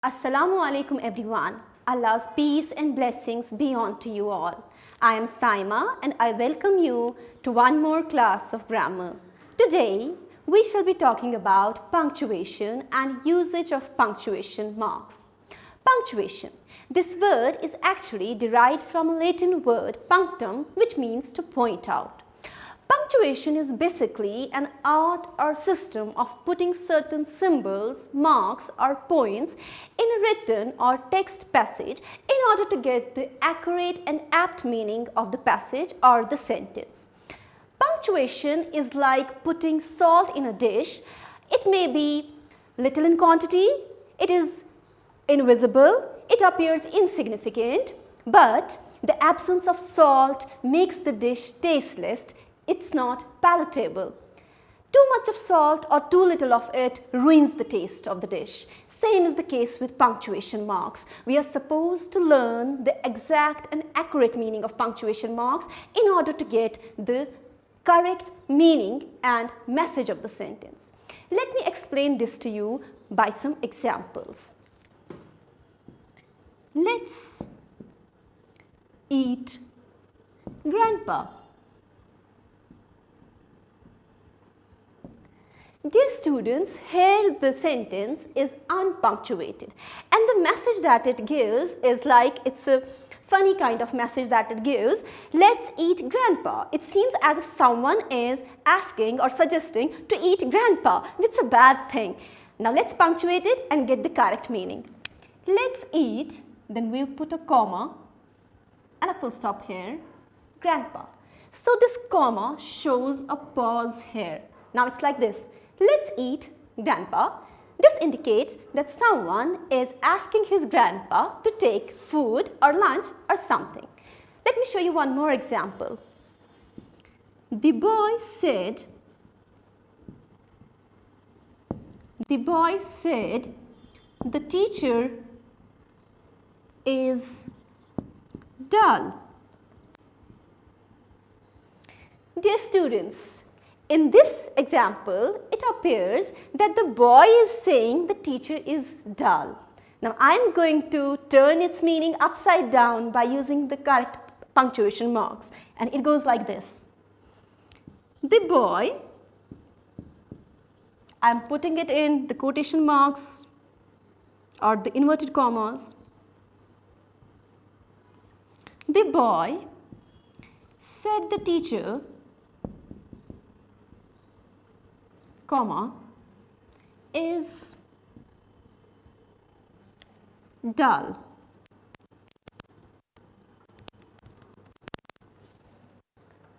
Assalamu alaikum everyone. Allah's peace and blessings be on to you all. I am Saima and I welcome you to one more class of grammar. Today we shall be talking about punctuation and usage of punctuation marks. Punctuation. This word is actually derived from a Latin word punctum, which means to point out. Punctuation is basically an art or system of putting certain symbols, marks or points in a written or text passage in order to get the accurate and apt meaning of the passage or the sentence. Punctuation is like putting salt in a dish. It may be little in quantity, it is invisible, it appears insignificant, but the absence of salt makes the dish tasteless. It's not palatable. Too much of salt or too little of it ruins the taste of the dish. Same is the case with punctuation marks. We are supposed to learn the exact and accurate meaning of punctuation marks in order to get the correct meaning and message of the sentence. Let me explain this to you by some examples. Let's eat grandpa. Dear students, here the sentence is unpunctuated and the message that it gives is like it's a funny kind of message that it gives. Let's eat grandpa. It seems as if someone is asking or suggesting to eat grandpa. It's a bad thing. Now let's punctuate it and get the correct meaning. Let's eat, then we'll put a comma and a full stop here, grandpa. So this comma shows a pause here. Now it's like this. Let's eat grandpa. This indicates that someone is asking his grandpa to take food or lunch or something. Let me show you one more example. The boy said the teacher is dull. Dear students, in this example, it appears that the boy is saying the teacher is dull. Now, I am going to turn its meaning upside down by using the correct punctuation marks. And it goes like this. The boy, I am putting it in the quotation marks or the inverted commas. The boy said the teacher, comma, is dull.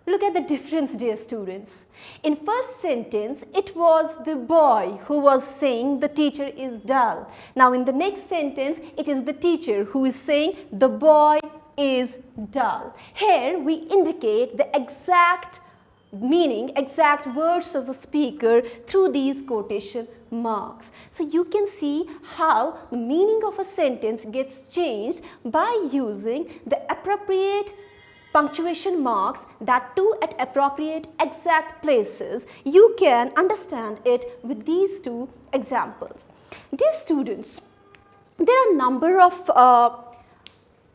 Look at the difference, dear students. In first sentence, it was the boy who was saying the teacher is dull. Now in the next sentence, it is the teacher who is saying the boy is dull. Here we indicate the exact meaning, exact words of a speaker through these quotation marks. So you can see how the meaning of a sentence gets changed by using the appropriate punctuation marks, that too at appropriate exact places. You can understand it with these two examples. Dear students, there are a number of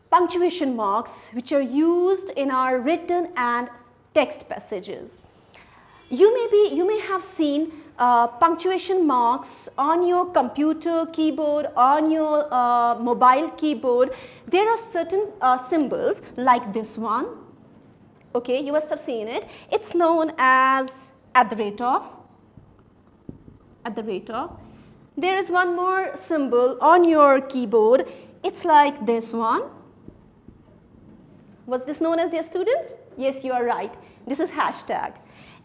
punctuation marks which are used in our written and text passages. You may have seen punctuation marks on your computer keyboard, on your mobile keyboard. There are certain symbols like this one. Okay, you must have seen it. It's known as at the rate of. There is one more symbol on your keyboard. It's like this one. Was this known as, dear students? Yes, you are right. This is hashtag.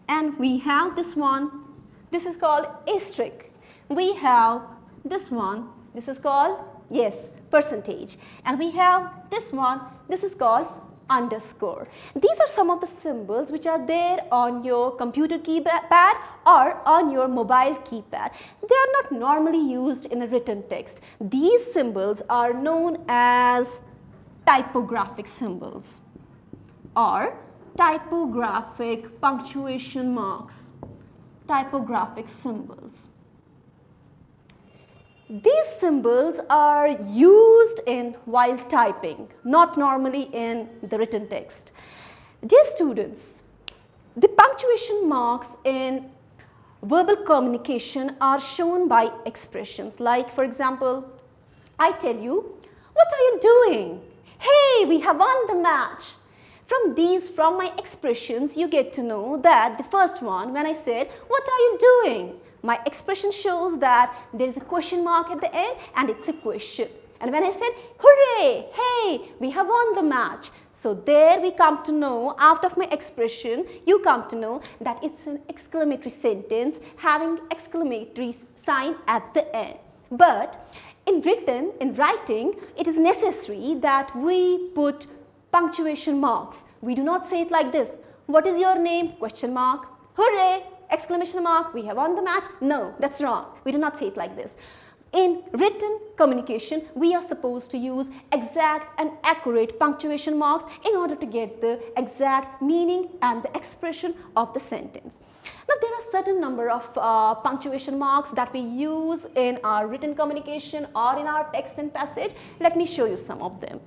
And we have this one. This is called asterisk. We have this one. This is called, yes, percentage. And we have this one. This is called underscore. These are some of the symbols which are there on your computer keypad or on your mobile keypad. They are not normally used in a written text. These symbols are known as typographic symbols or typographic punctuation marks, typographic symbols. These symbols are used while typing, not normally in the written text. Dear students, the punctuation marks in verbal communication are shown by expressions like, for example, I tell you, what are you doing? Hey, we have won the match. From my expressions, you get to know that the first one, when I said, what are you doing? My expression shows that there is a question mark at the end and it's a question. And when I said, hooray, hey, we have won the match. So there we come to know, out of my expression, you come to know that it's an exclamatory sentence having exclamatory sign at the end. But in writing, it is necessary that we put punctuation marks. We do not say it like this. What is your name? Question mark. Hooray! Exclamation mark. We have won the match. No, that's wrong. We do not say it like this. In written communication, we are supposed to use exact and accurate punctuation marks in order to get the exact meaning and the expression of the sentence. Now, there are certain number of punctuation marks that we use in our written communication or in our text and passage. Let me show you some of them.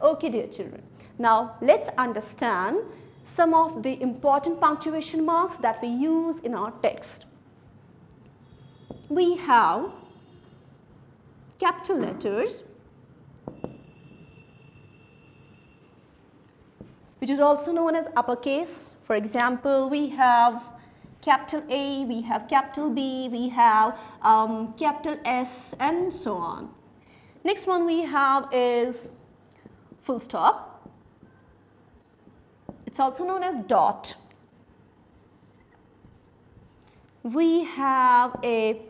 Okay, dear children. Now, let's understand some of the important punctuation marks that we use in our text. We have capital letters, which is also known as uppercase. For example, we have capital A, we have capital B, we have capital S, and so on. Next one we have is full stop. It's also known as dot. We have a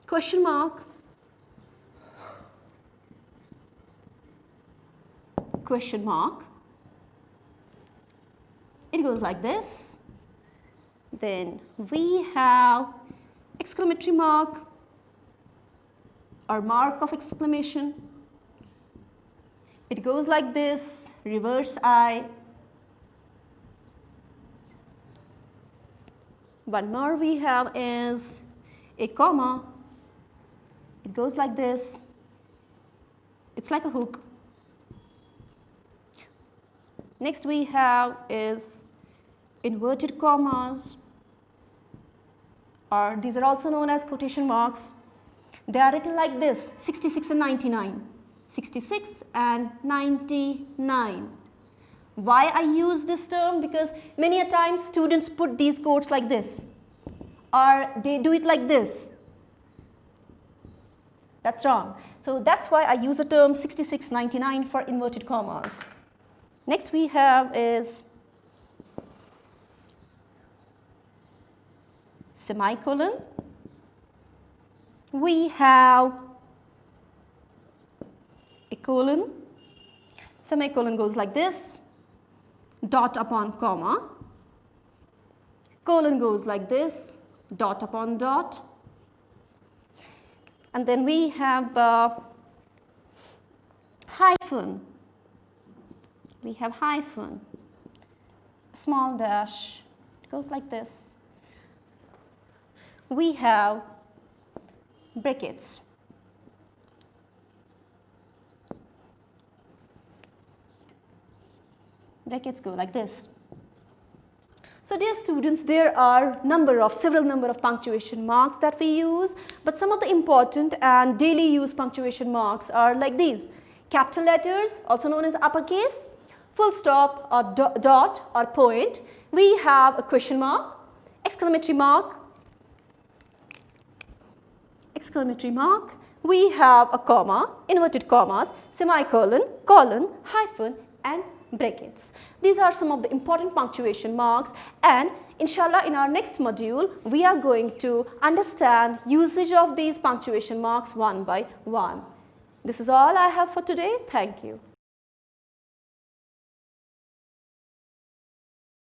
question mark, question mark. It goes like this. Then we have exclamatory mark or mark of exclamation. It goes like this, reverse I. One more we have is a comma. It goes like this. It's like a hook. Next we have is inverted commas, or these are also known as quotation marks. They are written like this, 66 and 99. 66 and 99. Why I use this term? Because many a times students put these quotes like this, or they do it like this. That's wrong. So that's why I use the term 6699 for inverted commas. Next we have is semicolon. We have a colon. Semicolon goes like this, dot upon comma. Colon goes like this, dot upon dot. And then we have hyphen. We have hyphen, small dash. It goes like this. We have brackets. Brackets go like this. So dear students, there are several number of punctuation marks that we use, but some of the important and daily use punctuation marks are like these. Capital letters, also known as uppercase, full stop or dot or point. We have a question mark, exclamatory mark, we have a comma, inverted commas, semicolon, colon, hyphen, and brackets. These are some of the important punctuation marks, and inshallah in our next module we are going to understand usage of these punctuation marks one by one. This is all I have for today. Thank you.